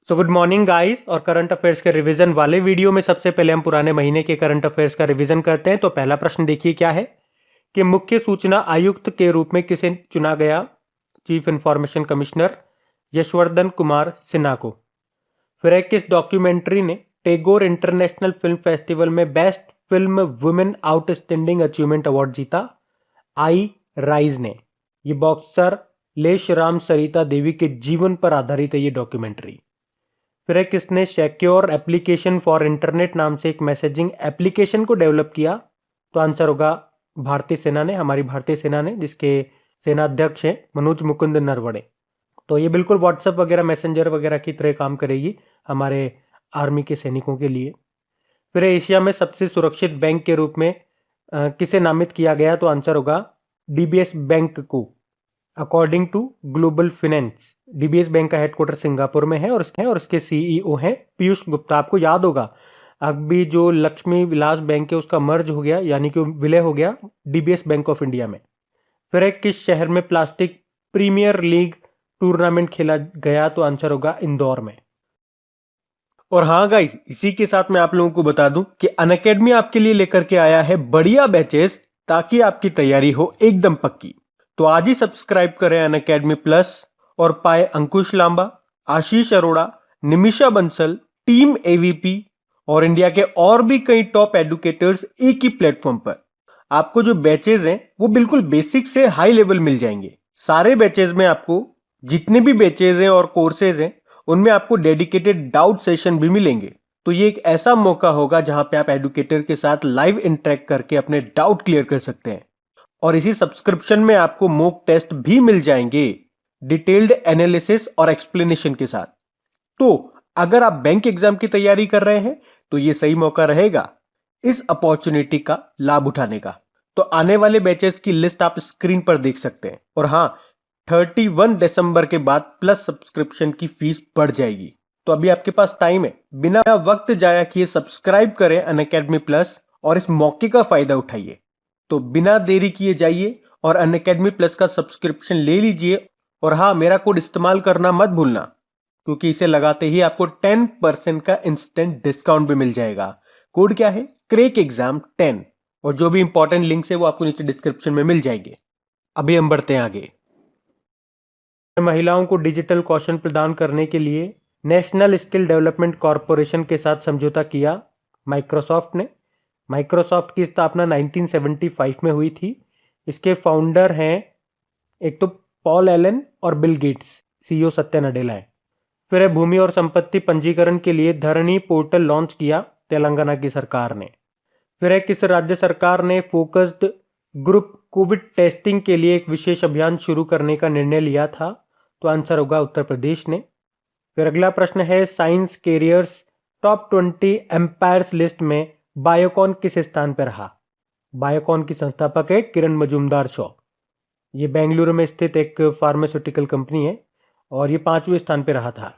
So good morning guys. और current affairs के revision वाले वीडियो में सबसे पहले हम पुराने महीने के करंट अफेयर्स का रिवीजन करते हैं। तो पहला प्रश्न देखिए क्या है कि मुख्य सूचना आयुक्त के रूप में किसे चुना गया? Chief information commissioner Yashvardhan Kumar Sinha को। फिर है किस डॉक्यूमेंट्री ने टैगोर इंटरनेशनल फिल्म फेस्टिवल में best film women outstanding achievement award जीता? आई राइज ने। ये बॉक्सर लेशराम सरिता देवी के जीवन पर आधारित है ये डॉक्यूमेंट्री। फिर है किसने सिक्योर एप्लीकेशन फॉर इंटरनेट नाम से एक मैसेजिंग एप्लीकेशन को डेवलप किया? तो आंसर होगा भारतीय सेना ने, हमारी भारतीय सेना ने, जिसके सेनाध्यक्ष हैं मनोज मुकुंद नरवणे। तो ये बिल्कुल व्हाट्सएप वगैरह मैसेंजर वगैरह की तरह काम करेगी हमारे आर्मी के सैनिकों के लिए। फिर एशिया में सबसे सुरक्षित बैंक के रूप में किसे नामित किया गया? तो आंसर होगा डीबीएस बैंक को, according to global finance. DBS bank का हेडक्वार्टर सिंगापुर में है और इसके सीईओ हैं पीयूष गुप्ता। आपको याद होगा अभी जो लक्ष्मी विलास बैंक है उसका मर्ज हो गया, यानी कि विलय हो गया डीबीएस बैंक ऑफ इंडिया में। फिर एक किस शहर में प्लास्टिक प्रीमियर लीग टूर्नामेंट खेला गया? तो आंसर होगा इंदौर में। और हाँ गाइस, इसी के साथ मैं आप लोगों को बता दूं कि अनअकैडमी आपके लिए लेकर के आया है बढ़िया बैचेस ताकि आपकी तैयारी हो एकदम पक्की। तो आज ही सब्सक्राइब करें अनअकैडमी प्लस और पाए अंकुश लांबा, आशीष अरोड़ा, निमिषा बंसल, टीम एवीपी और इंडिया के और भी कई टॉप एडुकेटर्स एक ही प्लेटफॉर्म पर। आपको जो बैचेज हैं वो बिल्कुल बेसिक से हाई लेवल मिल जाएंगे। सारे बैचेज में आपको जितने भी बैचेज हैं और कोर्सेज हैं उनमें आपको डेडिकेटेड डाउट सेशन भी मिलेंगे। तो ये एक ऐसा मौका होगा जहां पे आप एडुकेटर के साथ लाइव इंटरेक्ट करके अपने डाउट क्लियर कर सकते हैं। और इसी सब्सक्रिप्शन में आपको मॉक टेस्ट भी मिल जाएंगे डिटेल्ड एनालिसिस और एक्सप्लेनेशन के साथ। तो अगर आप बैंक एग्जाम की तैयारी कर रहे हैं तो ये सही मौका रहेगा इस अपॉर्चुनिटी का लाभ उठाने का। तो आने वाले बैचेस की लिस्ट आप स्क्रीन पर देख सकते हैं। और हां, 31 दिसंबर के बाद प्लस सब्सक्रिप्शन की फीस बढ़ जाएगी। तो अभी आपके पास टाइम है, बिना वक्त जाया किए सब्सक्राइब करें अनअकैडमी प्लस और इस मौके का फायदा उठाइए। तो बिना देरी किए जाइए और अनअकैडमी प्लस का सब्सक्रिप्शन ले लीजिए। और हाँ, मेरा कोड इस्तेमाल करना मत भूलना, क्योंकि इसे लगाते ही आपको 10% का इंस्टेंट डिस्काउंट भी मिल जाएगा। कोड क्या है? Crack exam 10। और जो भी इंपॉर्टेंट लिंक्स है वो आपको नीचे डिस्क्रिप्शन में मिल जाएंगे। अभी हम बढ़ते हैं आगे। महिलाओं को डिजिटल कौशल प्रदान करने के लिए नेशनल स्किल डेवलपमेंट कॉरपोरेशन के साथ समझौता किया माइक्रोसॉफ्ट ने। माइक्रोसॉफ्ट की स्थापना 1975 में हुई थी। इसके फाउंडर हैं एक तो पॉल एलन और Bill Gates, CEO Satya Nadella है। फिर है भूमि और संपत्ति पंजीकरण के लिए धरणी पोर्टल लॉन्च किया तेलंगाना की सरकार ने। फिर है किस राज्य सरकार ने फोकस्ड ग्रुप कोविड टेस्टिंग के लिए एक विशेष अभियान शुरू करने का निर्णय लिया था? तो आंसर होगा उत्तर प्रदेश ने। फिर अगला प्रश्न है science careers top 20 empires list में बायोकॉन किस स्थान पर रहा? बायोकॉन की संस्थापक है किरण मजूमदार शॉ। ये बेंगलुरु में स्थित एक फार्मास्यूटिकल कंपनी है और ये 5वें स्थान पर रहा था।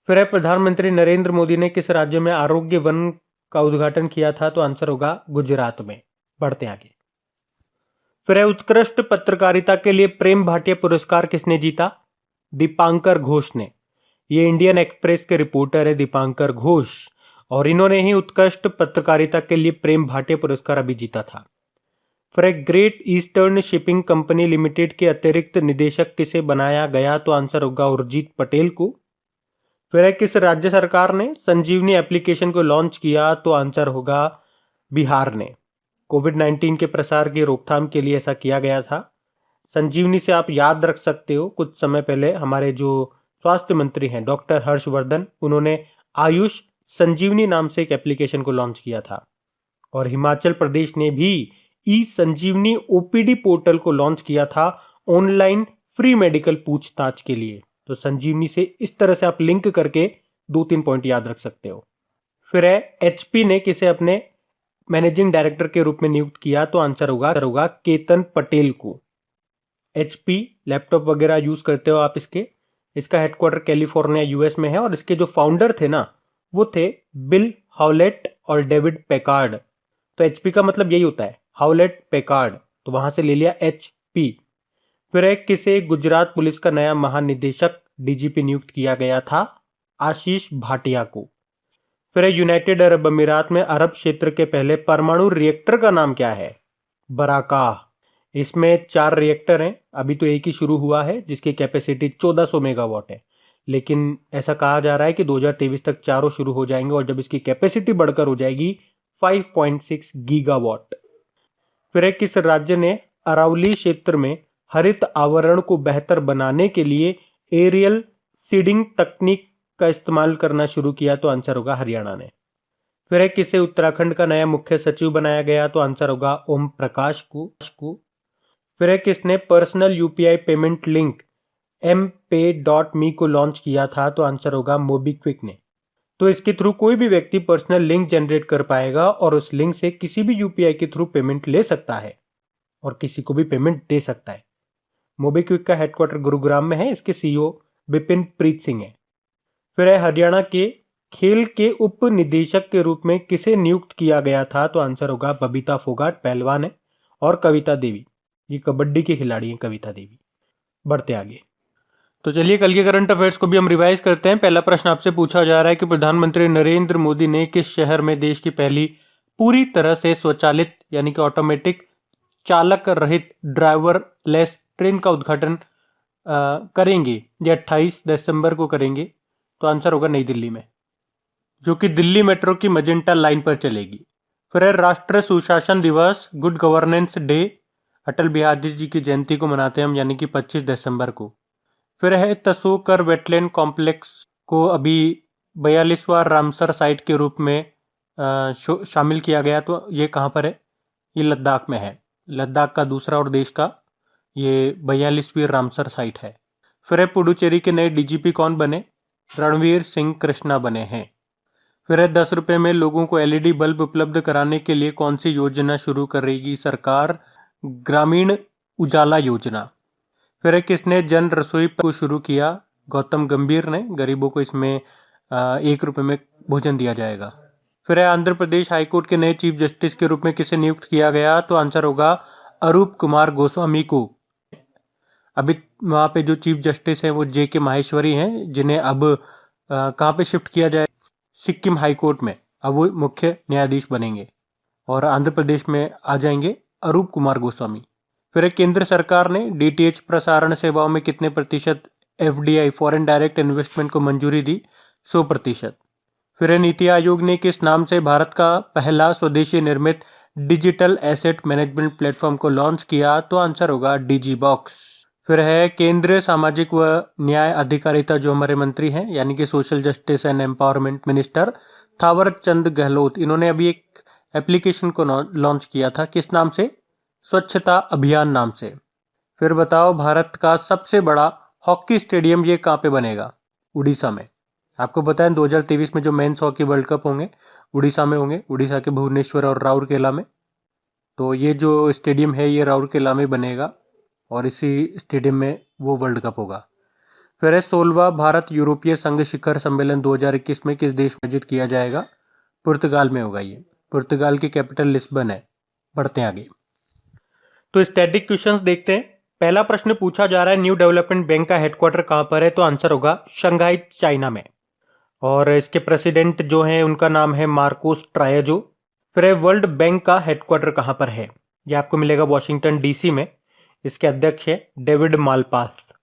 फिर है प्रधानमंत्री नरेंद्र मोदी ने किस राज्य में आरोग्य वन का उद्घाटन किया था? तो आंसर होगा गुजरात में। बढ़ते आगे। फिर है उत्कृष्ट पत्रकारिता के लिए प्रेम भाटिया पुरस्कार किसने जीता? दीपांकर घोष ने। ये इंडियन एक्सप्रेस के रिपोर्टर है दीपांकर घोष और इन्होंने ही उत्कृष्ट पत्रकारिता के लिए प्रेम भाटिया पुरस्कार अभी जीता था। फिर एक great eastern shipping company limited के अतिरिक्त निदेशक किसे बनाया गया? तो आंसर होगा उर्जित पटेल को। फिर है किस राज्य सरकार ने संजीवनी एप्लीकेशन को लॉन्च किया? तो आंसर होगा बिहार ने। कोविड-19 के प्रसार की रोकथाम के लिए ऐसा किया गया था। संजीवनी से आप याद रख सकते हो कुछ समय पहले हमारे जो स्वास्थ्य मंत्री हैं डॉक्टर हर्षवर्धन, उन्होंने आयुष संजीवनी नाम से एक एप्लीकेशन को लॉन्च किया था। और हिमाचल प्रदेश ने भी ई संजीवनी ओपीडी पोर्टल को लॉन्च किया था ऑनलाइन फ्री मेडिकल पूछताछ के लिए। तो संजीवनी से इस तरह से आप लिंक करके 2-3 पॉइंट याद रख सकते हो। फिर है एचपी ने किसे अपने मैनेजिंग डायरेक्टर के रूप में नियुक्त किया? तो आंसर होगा केतन पटेल को। एचपी लैपटॉप वगैरह यूज करते हो आप इसका हेडक्वार्टर कैलिफोर्निया यूएस में है और इसके जो फाउंडर थे ना वो थे बिल हाउलेट और डेविड पैकार्ड। तो एचपी का मतलब यही होता है, हाउलेट पैकार्ड, तो वहां से ले लिया एचपी। फिर एक किसे गुजरात पुलिस का नया महानिदेशक डीजीपी नियुक्त किया गया था? आशीष भाटिया को। फिर है यूनाइटेड अरब अमीरात में अरब क्षेत्र के पहले परमाणु रिएक्टर का नाम क्या है? बराका। इसमें 4 रिएक्टर हैं, अभी तो एक ही शुरू हुआ है जिसकी कैपेसिटी 1400 मेगावाट है, लेकिन ऐसा कहा जा रहा है कि 2023 तक चारों शुरू हो जाएंगे और जब इसकी कैपेसिटी बढ़कर हो जाएगी 5.6 गीगावाट। फिर है किस राज्य ने अरावली क्षेत्र में हरित आवरण को बेहतर बनाने के लिए एरियल सीडिंग तकनीक का इस्तेमाल करना शुरू किया? तो आंसर होगा हरियाणा ने। फिर है किसे उत्तराखंड का नया मुख्य सचिव बनाया गया? तो आंसर होगा ओम प्रकाश को। फिर है किसने personal UPI payment link mpay.me को लॉन्च किया था? तो आंसर होगा मोबीक्विक ने। तो इसके थ्रू कोई भी व्यक्ति पर्सनल लिंक जनरेट कर पाएगा और उस लिंक से किसी भी यूपीआई के थ्रू पेमेंट ले सकता है और किसी को भी पेमेंट दे सकता है। मोबीक्विक का हेडक्वार्टर गुरुग्राम में है, इसके सीईओ विपिन प्रीत सिंह है। फिर है हरियाणा के खेल के उप निदेशक के रूप में किसे नियुक्त किया गया था? तो आंसर होगा बबीता फोगाट, पहलवान है, और कविता देवी, ये कबड्डी की खिलाड़ी हैं कविता देवी। बढ़ते आगे। तो चलिए कल के करंट अफेयर्स को भी हम रिवाइज करते हैं। पहला प्रश्न आपसे पूछा जा रहा है कि प्रधानमंत्री नरेंद्र मोदी ने किस शहर में देश की पहली पूरी तरह से स्वचालित यानी कि ऑटोमेटिक चालक रहित ड्राइवरलेस ट्रेन का उद्घाटन करेंगे? ये 28 दिसंबर को करेंगे। तो आंसर होगा नई दिल्ली में, जो कि दिल्ली मेट्रो की मजेंटा लाइन पर चलेगी। फिर है राष्ट्रीय सुशासन दिवस, good governance day, Atal Bihari ji की जयंती को मनाते हैं हम, यानी कि 25 दिसंबर को। फिर है तसोकर वेटलैंड कॉम्प्लेक्स को अभी 42वां रामसर साइट के रूप में शामिल किया गया। तो ये कहाँ पर है? ये लद्दाख में है। लद्दाख का दूसरा और देश का ये 42वीं रामसर साइट है। फिर है पुडुचेरी के नए डीजीपी कौन बने? रणवीर सिंह कृष्णा बने हैं। फिर है 10 रुपये में लोगों को एलईडी बल्ब उपलब्ध कराने के लिए कौन सी योजना शुरू करेगी सरकार? ग्रामीण उजाला योजना। फिर है किसने जन रसोई को शुरू किया? गौतम गंभीर ने। गरीबों को इसमें 1 रुपये में भोजन दिया जाएगा। फिर है आंध्र प्रदेश हाईकोर्ट के नए चीफ जस्टिस के रूप में किसे नियुक्त किया गया? तो आंसर होगा अरूप कुमार गोस्वामी को। अभी वहाँ पे जो चीफ जस्टिस हैं वो JK माहेश्वरी हैं, जिन्हें अब कहाँ पे शिफ्ट किया जाए? सिक्किम हाईकोर्ट में। अब वो मुख्य न्यायाधीश बनेंगे और आंध्र प्रदेश में आ जाएंगे अरूप कुमार गोस्वामी। फिर केंद्र सरकार ने DTH प्रसारण सेवाओं में कितने प्रतिशत FDI फॉरेन डायरेक्ट इन्वेस्टमेंट को मंजूरी दी? 100%। फिर नीति आयोग ने किस नाम से भारत का पहला स्वदेशी निर्मित डिजिटल एसेट मैनेजमेंट प्लेटफॉर्म को लॉन्च किया? तो आंसर होगा डिजीबॉक्स। फिर है केंद्रीय सामाजिक व न्याय अधिकारिता जो हमारे मंत्री हैं, यानी कि social justice and empowerment minister Thawar Chand Gehlot, इन्होंने अभी एक एप्लीकेशन को लॉन्च किया था। किस नाम से? स्वच्छता अभियान नाम से। फिर बताओ भारत का सबसे बड़ा हॉकी स्टेडियम ये कहाँ पे बनेगा? उड़ीसा में। आपको पता है 2023 में जो मेंस हॉकी वर्ल्ड कप होंगे उड़ीसा में होंगे, उड़ीसा के भुवनेश्वर और राउरकेला में। तो ये जो स्टेडियम है ये राउरकेला में बनेगा और इसी स्टेडियम में वो वर्ल्ड कप होगा। फिर है 16वां भारत यूरोपीय संघ शिखर सम्मेलन 2021 में किस देश में आयोजित किया जाएगा? पुर्तगाल में होगा ये। पुर्तगाल की कैपिटल लिस्बन है। बढ़ते हैं आगे। तो स्टैटिक क्वेश्चंस देखते हैं। पहला प्रश्न पूछा जा रहा है न्यू डेवलपमेंट बैंक का हेडक्वार्टर कहां पर है? तो आंसर होगा शंघाई चाइना में, और इसके प्रेसिडेंट जो हैं उनका नाम है मार्कोस ट्रायजो। फिर है वर्ल्ड बैंक का हेडक्वार्टर कहां पर है? ये आपको मिलेगा वॉशिंगटन DC में। इसके अध्यक्ष है डेविड मालपास।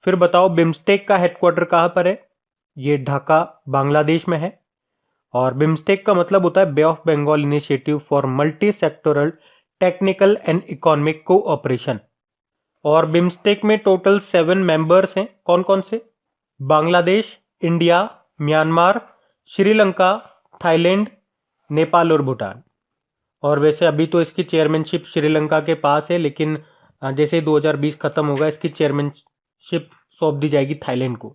फिर बताओ बिम्स्टेक का हेडक्वार्टर कहां पर है? ये ढाका बांग्लादेश में है, और बिम्स्टेक का मतलब होता है bay of Bengal initiative for multi sectoral technical and economic cooperation. और बिम्स्टेक में टोटल 7 मेंबर्स हैं। कौन कौन से? Bangladesh, India, Myanmar, Sri Lanka, Thailand, Nepal और भूटान। और वैसे अभी तो इसकी चेयरमैनशिप श्रीलंका के पास है, लेकिन जैसे 2020 खत्म होगा इसकी चेयरमैनशिप सौंप दी जाएगी थाईलैंड को।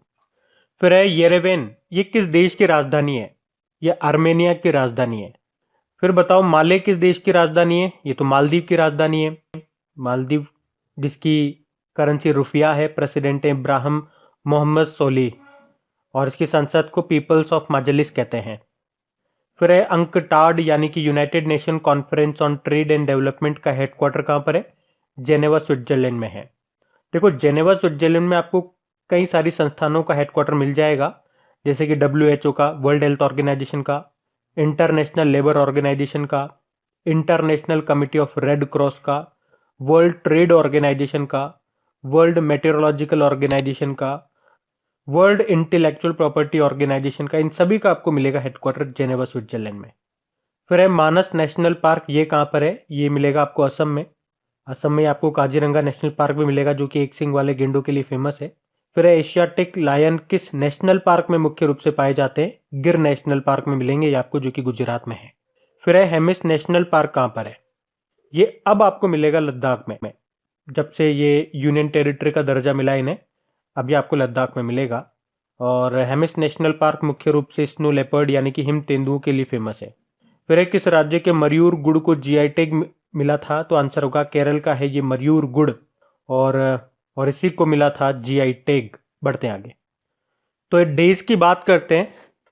फिर है येरेवेन, ये किस देश की राजधानी है? ये आर्मेनिया की राजधानी है। फिर बताओ माले किस देश की राजधानी है? ये तो मालदीव की राजधानी है। मालदीव जिसकी करेंसी रुपया है, प्रेसिडेंट है इब्राहिम मोहम्मद सोली, और इसकी संसद को पीपल्स ऑफ मजलिस कहते हैं। फिर है अंकटाड यानी कि United nation conference on trade and development का हेडक्वार्टर कहां पर है? जेनेवा स्विट्जरलैंड में है। देखो जेनेवा स्विट्जरलैंड में आपको कई सारी संस्थानों का हेडक्वार्टर मिल जाएगा, जैसे कि WHO का, वर्ल्ड हेल्थ ऑर्गेनाइजेशन का, इंटरनेशनल लेबर ऑर्गेनाइजेशन का, international committee of red cross का, वर्ल्ड ट्रेड ऑर्गेनाइजेशन का, वर्ल्ड मेटेरोलॉजिकल ऑर्गेनाइजेशन का, वर्ल्ड इंटेलेक्चुअल प्रॉपर्टी ऑर्गेनाइजेशन का, इन सभी का आपको मिलेगा हेडक्वार्टर जेनेवा स्विट्जरलैंड में। फिर है मानस नेशनल पार्क, ये कहाँ पर है? ये मिलेगा आपको असम में। असम में आपको काजीरंगा नेशनल पार्क भी मिलेगा जो कि एक सिंग वाले गेंडों के लिए फेमस है। फिर है एशियाटिक लायन किस नेशनल पार्क में मुख्य रूप से पाए जाते हैं? गिर नेशनल पार्क में मिलेंगे ये आपको, जो कि गुजरात में है। फिर है हेमिस नेशनल पार्क कहाँ पर है? ये अब आपको मिलेगा लद्दाख में। जब से ये यूनियन टेरिटरी का दर्जा मिला इन्हें, अब ये आपको लद्दाख में मिलेगा। और हेमिस नेशनल पार्क मुख्य रूप से स्नो लेपर्ड यानी कि हिम तेंदुओं के लिए फेमस है। फिर एक किस राज्य के मयूर गुड़ को जीआई टैग मिला था? तो आंसर होगा केरल का है ये मयूर गुड़, और इसी को मिला था जीआई टैग। बढ़ते हैं आगे। तो डेज की बात करते हैं।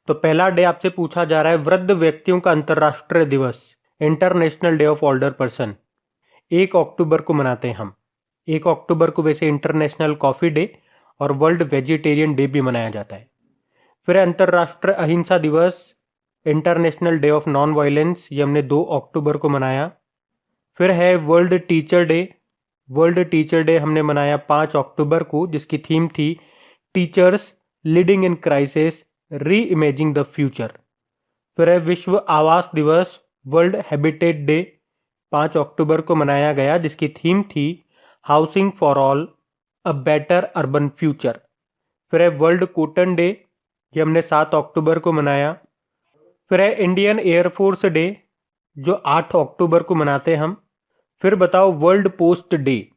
तो पहला डे आपसे पूछा जा रहा है वृद्ध व्यक्तियों का अंतर्राष्ट्रीय दिवस, international day of older person. 1 अक्टूबर को मनाते हैं हम। 1 अक्टूबर को वैसे इंटरनेशनल कॉफी डे और वर्ल्ड वेजिटेरियन डे भी मनाया जाता है। फिर अंतर्राष्ट्रीय अहिंसा दिवस, international day of non violence, ये हमने 2 अक्टूबर को मनाया। फिर है world teacher day. World teacher day हमने मनाया 5 अक्टूबर को, जिसकी थीम थी टीचर्स लीडिंग इन क्राइसिस, री इमेजिंग द फ्यूचर। फिर है विश्व आवास दिवस, वर्ल्ड हैबिटेट डे, 5 अक्टूबर को मनाया गया, जिसकी थीम थी housing for all, a better urban future. फिर है वर्ल्ड कॉटन डे, ये हमने 7 अक्टूबर को मनाया। फिर है इंडियन एयरफोर्स डे, जो 8 अक्टूबर को मनाते हैं हम। फिर बताओ world post day.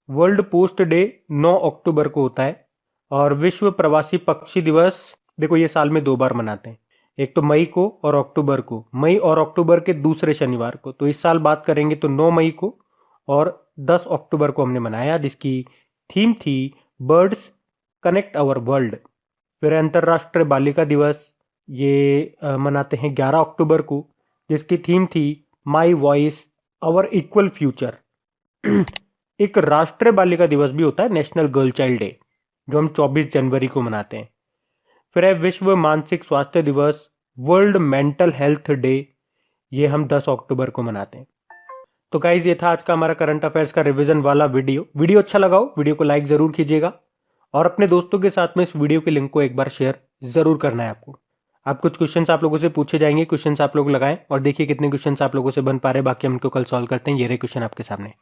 World post day 9 अक्टूबर को होता है। और विश्व प्रवासी पक्षी दिवस, देखो ये साल में 2 बार मनाते हैं, एक तो मई को और अक्टूबर को। मई और अक्टूबर के दूसरे शनिवार को। तो इस साल बात करेंगे तो 9 मई को और 10 अक्टूबर को हमने मनाया, जिसकी थीम थी बर्ड्स कनेक्ट आवर वर्ल्ड। फिर अंतर्राष्ट्रीय बालिका दिवस, ये मनाते हैं 11 अक्टूबर को, जिसकी थीम थी my voice our equal future. एक राष्ट्रीय बालिका दिवस भी होता है, नेशनल गर्ल चाइल्ड डे, जो हम 24 जनवरी को मनाते हैं। फिर है विश्व मानसिक स्वास्थ्य दिवस, वर्ल्ड मेंटल हेल्थ डे, ये हम 10 अक्टूबर को मनाते हैं। तो गाइज ये था आज का हमारा करंट अफेयर्स का रिवीजन वाला वीडियो अच्छा लगा हो वीडियो को लाइक जरूर कीजिएगा और अपने दोस्तों के साथ में इस वीडियो के लिंक को एक बार शेयर जरूर करना है आपको। आप कुछ क्वेश्चंस आप लोगों से पूछे जाएंगे, क्वेश्चंस आप लोग लगाएं और देखिए कितने क्वेश्चंस आप लोगों से बन पा रहे हैं, बाकी हम इनको कल सॉल्व करते हैं। ये रहे क्वेश्चन आपके सामने।